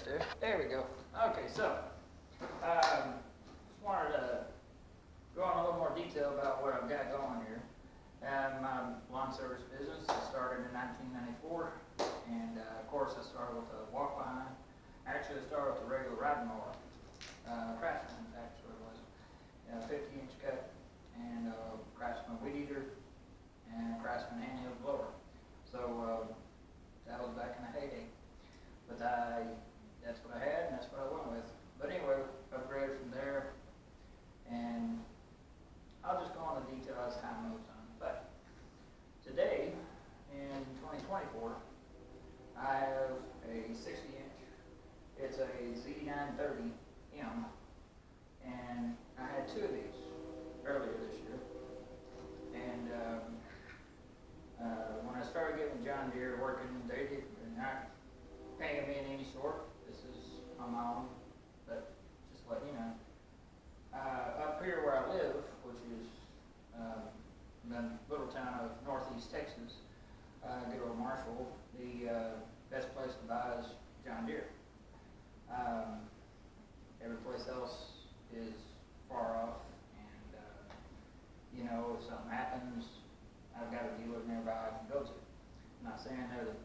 there. There we go. Okay, so just wanted to go on a little more detail about what I've got going here. My lawn service business started in 1994, and of course I started with a walk behind. Actually, I started with a regular riding mower, Craftsman, in fact, that's what it was. 50-inch cut, and Craftsman weed eater, and Craftsman handheld blower. So that was back in the heyday. But that's what I had, and that's what I went with. But anyway, upgraded from there, and I'll just go on the detail as time moves on. But today, in 2024, I have a 60-inch. It's a Z970r, and I had two of these earlier this year. And when I started getting John Deere working, they're not paying me in any sort. This is on my own, but just let you know. Up here where I live, which is the little town of Northeast Texas, good old Marshall, the best place to buy is John Deere. Every place else is far off, and if something happens, I've got a dealer nearby I can go to. I'm not saying they're the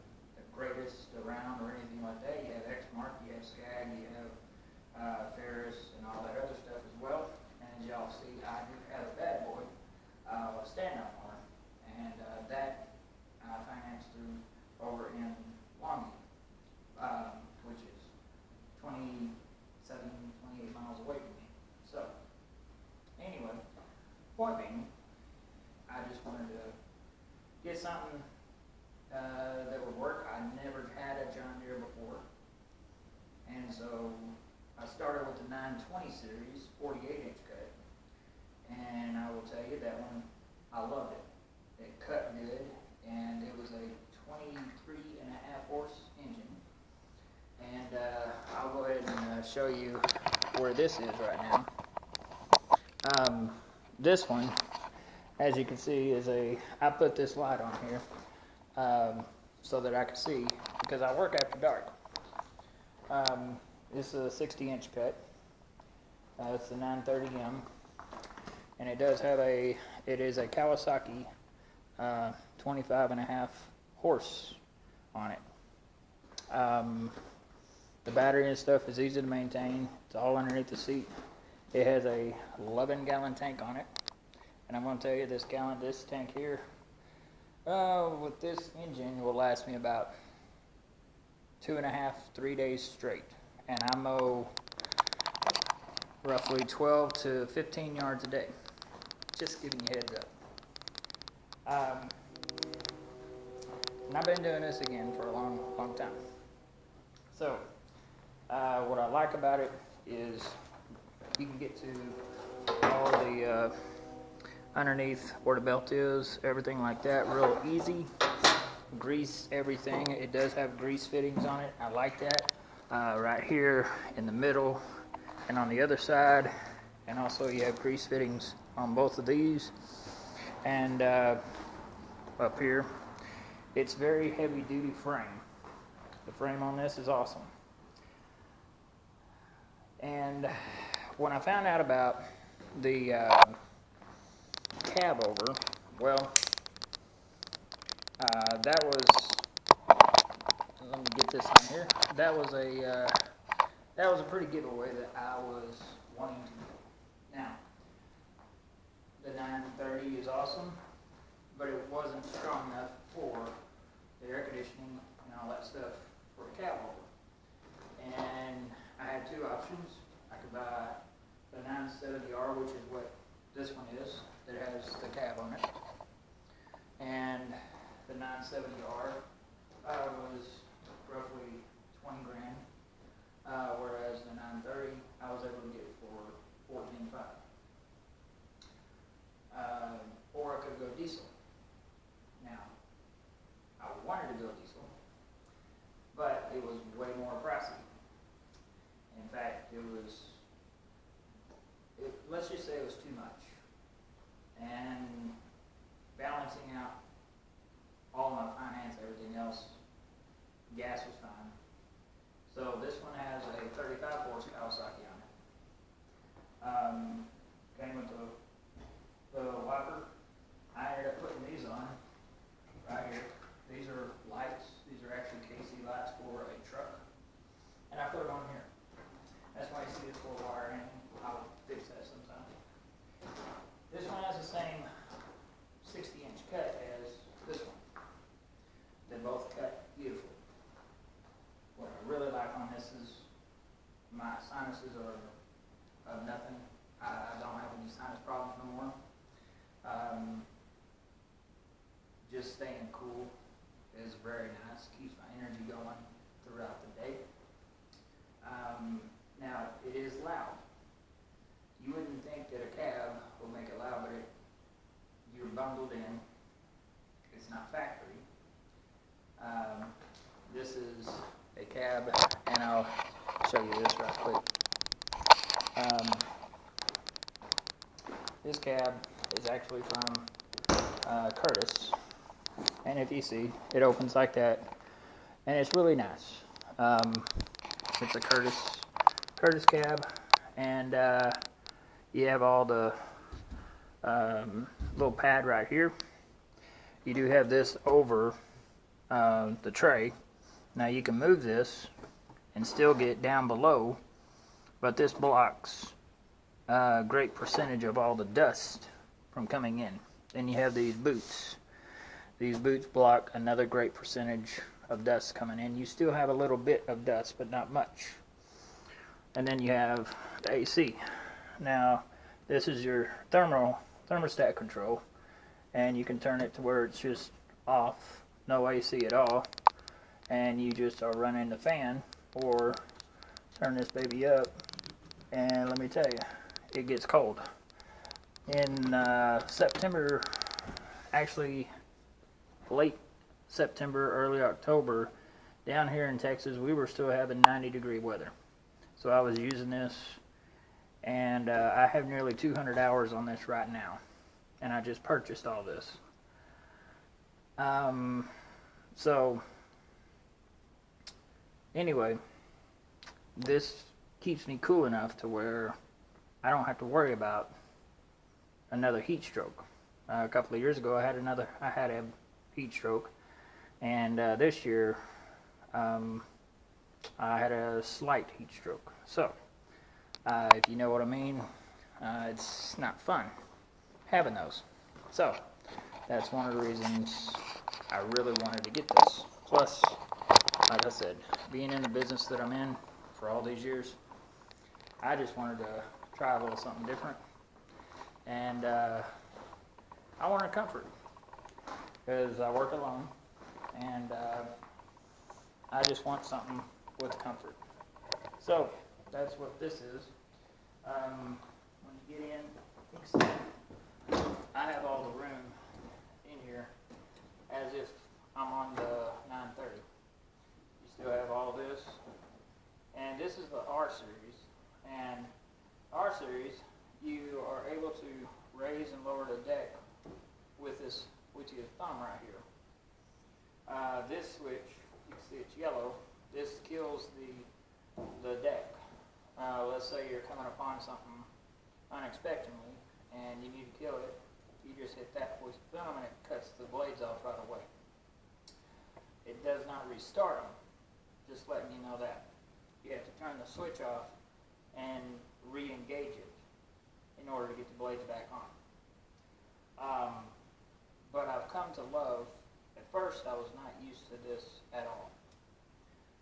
greatest around or anything like that. You have Exmark, you have Skag, you have Ferris, and all that other stuff as well. And as y'all see, I do have a bad boy, a stand-up mower, and that I financed through over in Longview, which is 28 miles away from me. So, anyway, point being, I just wanted to get something that would work. I never had a John Deere before, and so I started with the 920 series 48-inch cut, and I will tell you that one, I loved it. It cut good, and it was a 23.5 horse engine. And I'll go ahead and show you where this is right now. This one, as you can see, I put this light on here so that I can see, because I work after dark. This is a 60-inch cut. It's the 930M, and it is a Kawasaki 25.5 horse on it. The battery and stuff is easy to maintain. It's all underneath the seat. It has a 11-gallon tank on it, and I'm going to tell you, this tank here, with this engine, will last me about 2.5, 3 days straight, and I mow roughly 12 to 15 yards a day. Just giving you a heads up. And I've been doing this again for a long, long time. So, what I like about it is you can get to all the underneath where the belt is, everything like that, real easy. Grease everything. It does have grease fittings on it. I like that. Right here in the middle and on the other side, and also you have grease fittings on both of these, and up here. It's very heavy duty frame. The frame on this is awesome. And when I found out about the cab over, well, that was, let me get this on here. That was a pretty giveaway that I was wanting to do. Now, the 930 is awesome, but it wasn't strong enough for the air conditioning and all that stuff for a cab over. And I had two options. I could buy the 970R, which is what this one is, that has the cab on it. And the 970R was roughly 20 grand, whereas the 930 I was able to get for 14.5. Or I could go diesel. Now, I wanted to go diesel, but it was way more pricey. In fact, let's just say it was too much. And balancing out all my finance, everything else, gas was fine. So this one has just staying cool is very nice. Keeps my energy going throughout the day. Now, it is loud. You wouldn't think that a cab will make it loud, but you're bundled in. It's not factory. This is a cab, and I'll show you this right quick. This cab is actually from Curtis, and if you see, it opens like that, and it's really nice. It's a Curtis cab, and you have all the little pad right here. You do have this over the tray. Now you can move this and still get down below, but this blocks a great percentage of all the dust from coming in. Then you have these boots. These boots block another great percentage of dust coming in. You still have a little bit of dust, but not much. And then you have the AC. Now, this is your thermostat control, and you can turn it to where it's just off, no AC at all, and you just are running the fan, or turn this baby up, and let me tell you, it gets cold. In September, actually late September, early October, down here in Texas, we were still having 90-degree weather. So I was using this, and I have nearly 200 hours on this right now, and I just purchased all this. So anyway, this keeps me cool enough to where I don't have to worry about another heat stroke. A couple of years ago, I had a heat stroke, and this year I had a slight heat stroke. So if you know what I mean, it's not fun having those. So that's one of the reasons I really wanted to get this. Plus, like I said, being in the business that I'm in for all these years, I just wanted to try a little something different. And I wanted comfort, because I work alone, and I just want something with comfort. So that's what this is. When you get in, you can see I have all the room in here as if I'm on the 930. You still have all this, and this is the R series. And R series, you are able to raise and lower the deck with your thumb right here. This switch, you can see it's yellow. This kills the deck. Let's say you're coming upon something unexpectedly and you need to kill it. You just hit that with your thumb and it cuts the blades off right away. It does not restart them. Just letting you know that. You have to turn the switch off and re-engage it in order to get the blades back on. But I've come to love, at first I was not used to this at all,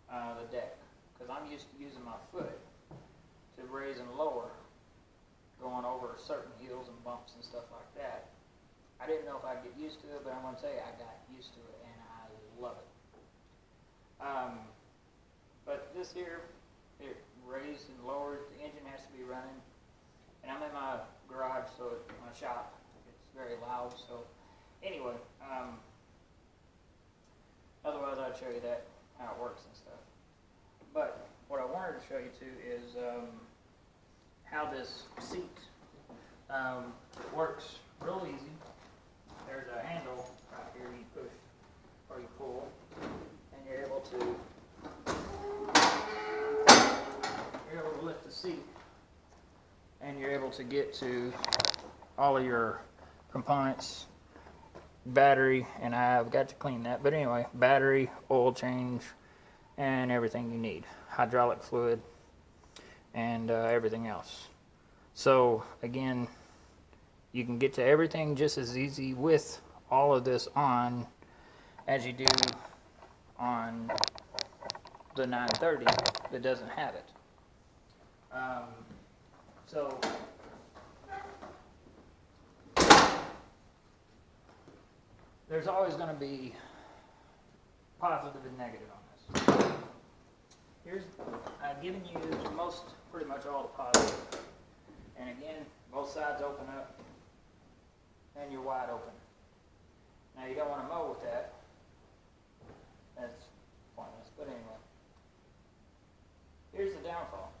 the deck, because I'm used to using my foot to raise and lower, going over certain hills and bumps and stuff like that. I didn't know if I'd get used to it, but I'm going to tell you, I got used to it, and I love it. But this here, it raised and lowered, the engine has to be running, and I'm in my garage, so my shop, it's very loud, so anyway, otherwise I'd show you that, how it works and stuff. But what I wanted to show you too is how this seat works real easy. There's a handle right here you push or you pull, and you're able to lift the seat, and you're able to get to all of your components, battery, and I've got to clean that, but anyway, battery, oil change, and everything you need, hydraulic fluid, and everything else. So again, you can get to everything just as easy with all of this on as you do on the 930 that doesn't have it. So there's always going to be positive and negative on this. I've given you pretty much all the positive. And again, both sides open up and you're wide open. Now you don't want to mow with that. That's pointless, but anyway. Here's the downfall.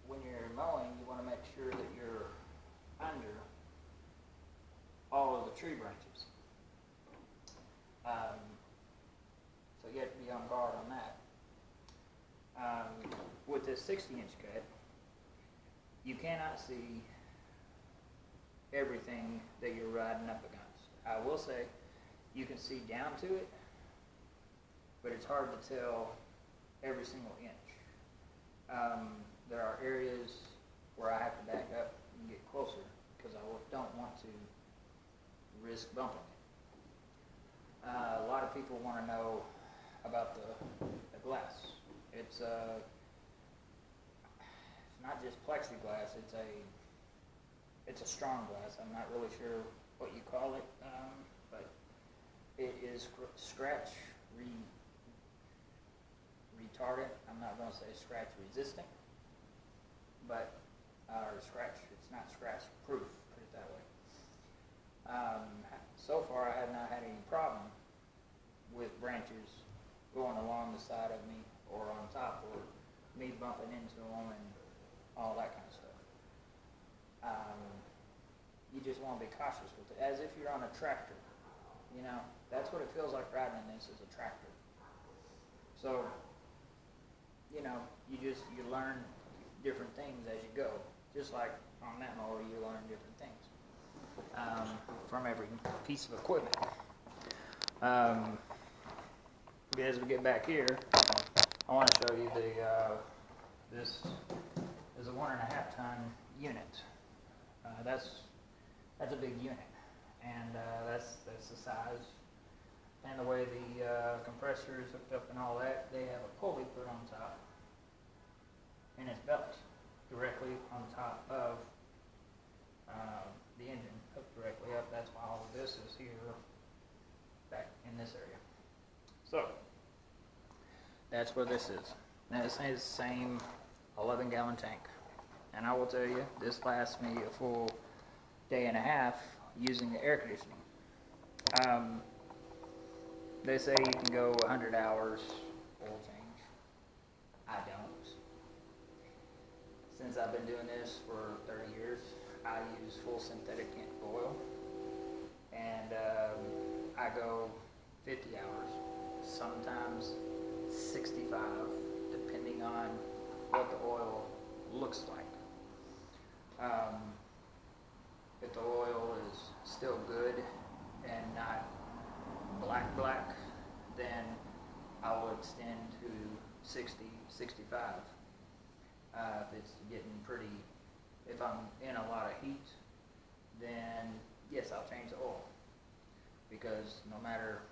When you're mowing, you want to make sure that you're under all of the tree branches. So you have to be on guard on that. With this 60-inch cut, you cannot see everything that you're riding up against. I will say you can see down to it, but it's hard to tell every single inch. There are areas where I have to back up and get closer because I don't want to risk bumping it. A lot of people want to know about the glass. It's not just plexiglass. It's a strong glass. I'm not really sure what you call it, but it is scratch retardant. I'm not going to say scratch resistant, but it's not scratch proof. Put it that way. So far, I have not had any problem with branches going along the side of me or on top, or me bumping into them and all that kind of stuff. You just want to be cautious with it, as if you're on a tractor. You know, that's what it feels like riding this, is a tractor. So, you know, you learn different things as you go. Just like on that mower, you learn different things from every piece of equipment. As we get back here, I want to show you this is a 1.5 ton unit. That's a big unit, and that's the size and the way the compressor is hooked up and all that. They have a pulley put on top, and it's belt directly on top of the engine, hooked directly up. That's why all of this is here, back in this area. So that's where this is. Now this is the same 11-gallon tank, and I will tell you, this lasts me a full day and a half using the air conditioning. They say you can go 100 hours oil change. I don't. Since I've been doing this for 30 years, I use full synthetic oil, and I go 50 hours, sometimes 65, depending on what the oil looks like. If the oil is still good and not black, then I will extend to 60, 65. If it's getting if I'm in a lot of heat, then yes, I'll change the oil, because no matter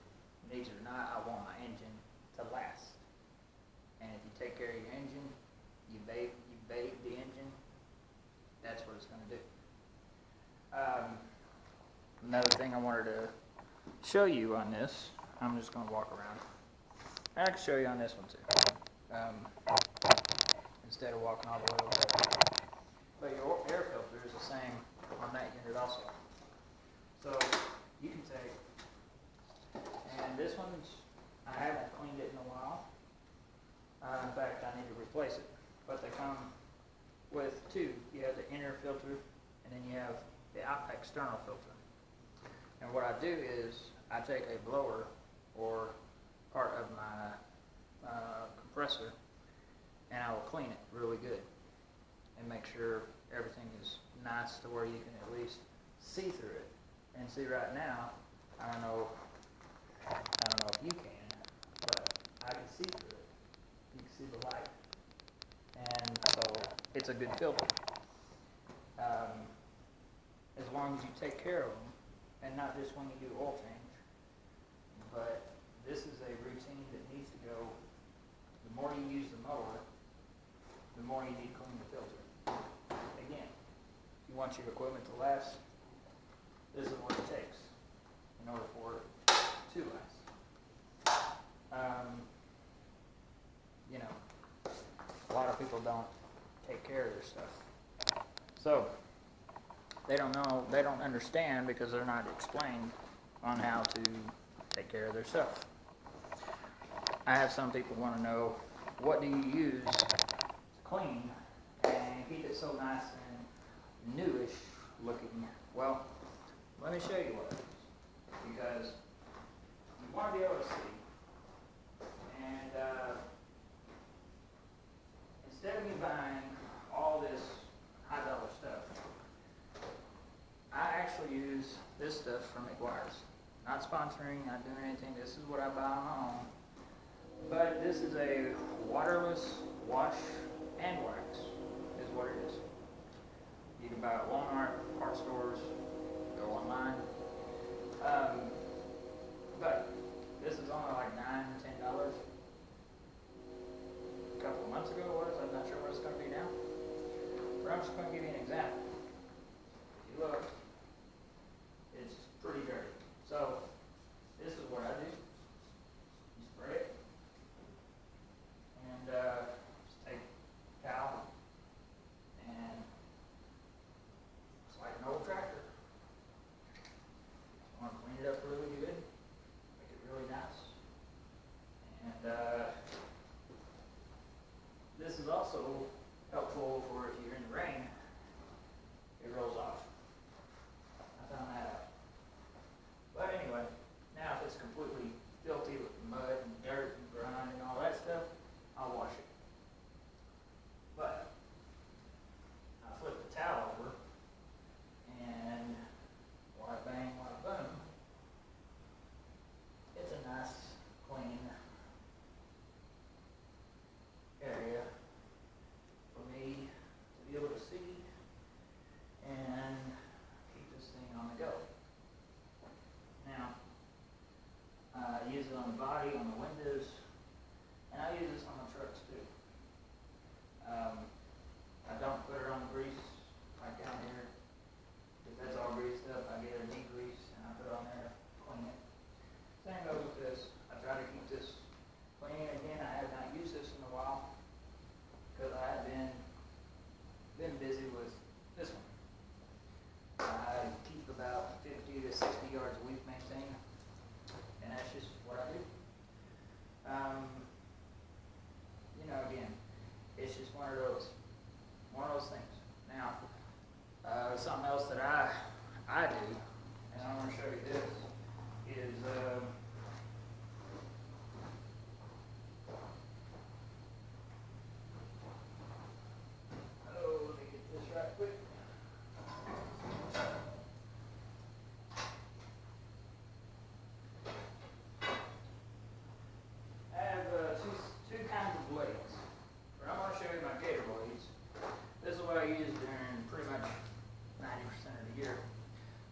needs it or not, I want my engine to last. And if you take care of your engine, you bathe the engine, that's what it's going to do. Another thing I wanted to show you on this, I'm just going to walk around. I can show you on this one too, instead of walking all the way over. But your air filter is the same on that unit also. So you can take, and this one's, I haven't cleaned it in a while. In fact, I need to replace it. But they come with two. You have the inner filter, and then you have the external filter. And what I do is I take a blower or part of my compressor, and I will clean it really good and make sure everything is nice to where you can at least see through it. And see, right now, I don't know if you can, but I can see through it. You can see the light, and so it's a good filter. As long as you take care of them, and not just when you do oil change, but this is a routine that needs to go. The more you use the mower, the more you need to clean the filter. Again, if you want your equipment to last, this is what it takes in order for to last. You know, a lot of people don't take care of their stuff. So, they don't know, they don't understand because they're not explained on how to take care of their stuff. I have some people want to know, what do you use to clean and keep it so nice and newish looking? Well, let me show you what I use, because you want to be able to see. And instead of me buying all this high dollar stuff, I actually use this stuff from McGuire's. Not sponsoring, not doing anything. This is what I buy on my own. But this is a waterless wash and wax, is what it is. You can buy it at Walmart, parts stores, go online. But this is only like $9, $10. A couple of months ago it was. I'm not sure what it's going to be now. But I'm just going to give you an example. If you look, it's pretty dirty. So this is what I do. You spray it, and just take a towel, and it's like an old tractor. I want to clean it up really good, make it really nice. And this is also helpful for if you're in the rain, it rolls off. I found that out. But anyway, now if it's completely filthy with mud and dirt and grime and all that stuff, I'll wash it. But I flip the towel over, and why bang, why boom, it's a nice, clean area for me to be able to see and keep this thing on the go. Now, I use it on the body, on the windows, and I use this on the trucks too. I don't put it on the grease like down here. If that's all greased up, I get a neat grease and I put it on there, clean it. Same goes with this. I try to keep this clean. Again, I have not used this in a while because I have been busy with this one. I keep about 50 to 60 yards a week maintained, and that's just what I do. You know, again, it's just one of those things. Now, something else that I do, and I want to show you this, is let me get this right quick. I have two kinds of blades. But I'm going to show you my gator blades. This is what I use during pretty much 90% of the year.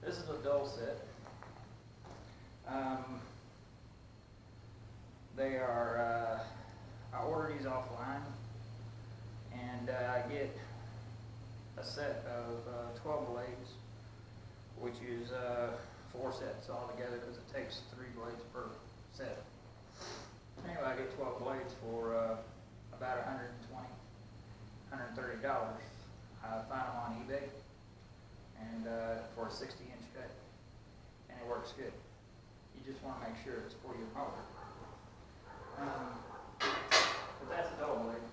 This is a dull set. They are, I order these offline, and I get a set of 12 blades, which is 4 sets altogether because it takes 3 blades per set. Anyway, I get 12 blades for about $120, $130. I find them on eBay, and for a 60-inch cut, and it works good. You just want to make sure it's for your mower. But that's a dull blade.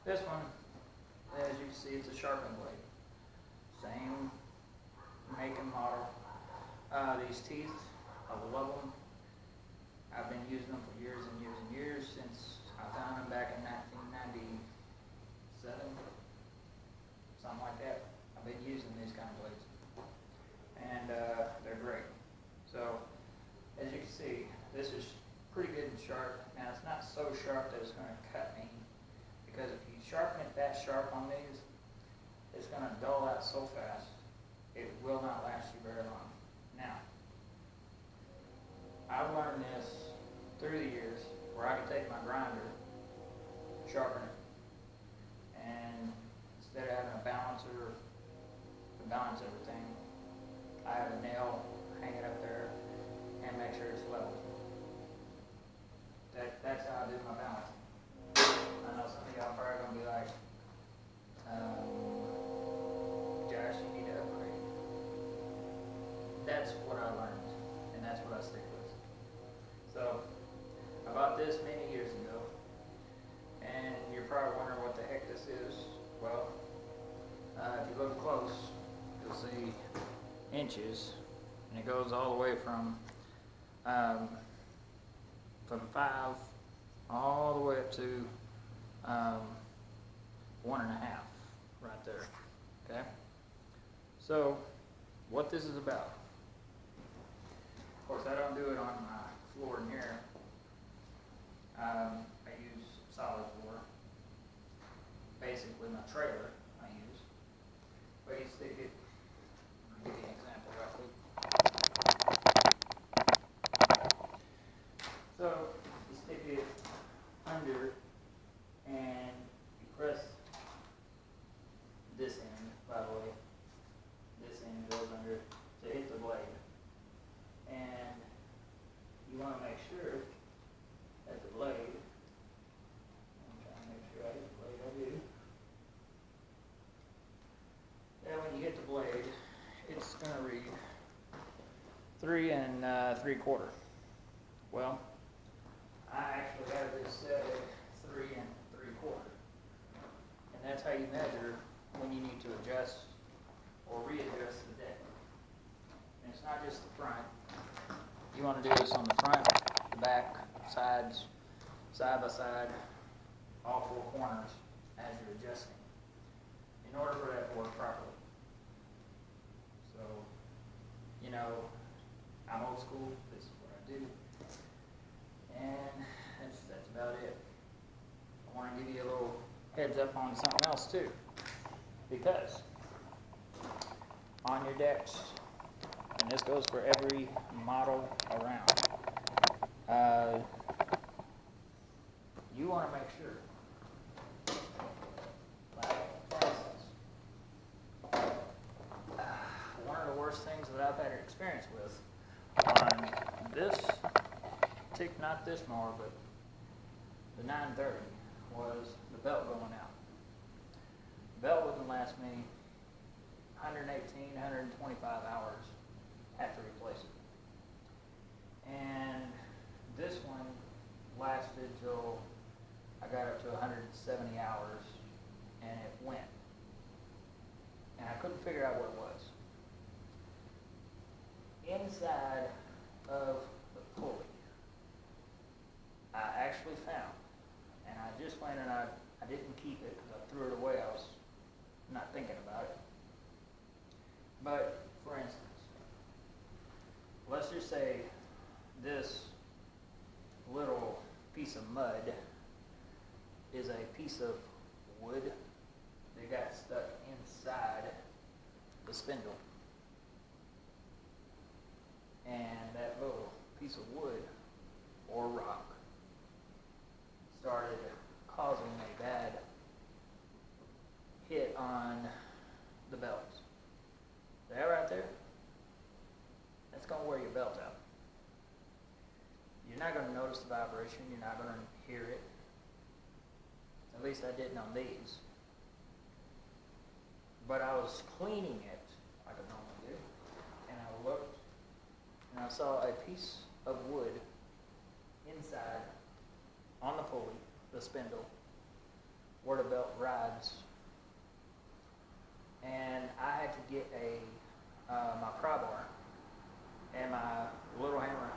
This one, as you can see, it's a sharpened blade. Same make and model. These teeth, I love them. I've been using them for years and years and years, since I found them back in 1997, something like that. I've been using these kind of blades, and they're great. So, as you can see, this is pretty good and sharp. Now, it's not so sharp that it's going to cut me, because if you sharpen it that sharp on these, it's going to dull out so fast, it will not last you very long. Now, I've learned this through the years, where I can take my grinder, sharpen it, and instead of having a balancer to balance everything, I have a nail, hang it up there, and make sure it's level. that's what I learned, and that's what I stick with. So, I bought this many years ago, and you're probably wondering what the heck this is. Well, if you look close, you'll see inches, and it goes all the way from 5 all the way up to 1.5 right there. Okay? So, what this is about. Of course, I don't do it on my floor in here. I use solid floor. Basically, my trailer I use. But you stick it, I'll give you an example real quick. So, you stick it under and you press this end, by the way. This end goes under to hit the blade. And you want to make sure that the blade, I'm trying to make sure I hit the blade, I do. Then when you hit the blade, it's going to read 3 3/4. Well, I actually have this set at 3 3/4. And that's how you measure when you need to adjust or readjust the deck. And it's not just the front. You want to do this on the front, the back, sides, side by side, all 4 corners as you're adjusting in order for that to work properly. So, you know, I'm old school, this is what I do, and that's about it. I want to give you a little heads up on something else too, because on your decks, and this goes for every model around, you want to make sure, like for instance, one of the worst things that I've had experience with on this, not this mower, but the 930, was the belt going out. The belt wouldn't last me 118, 125 hours after replace it. And this one lasted till I got up to 170 hours and it went. And I couldn't figure out what it was. Inside of the pulley, I actually found, and I just went and I didn't keep it because I threw it away. I was not thinking about it. But, for instance, let's just say this little piece of mud is a piece of wood that got stuck inside the spindle. And that little piece of wood or rock started causing a bad hit on the belt. That right there, that's going to wear your belt out. You're not going to notice the vibration. You're not going to hear it. At least I didn't on these. But I was cleaning it like I normally do, and I looked, and I saw a piece of wood inside on the pulley, the spindle, where the belt rides. And I had to get my pry bar and my little hammer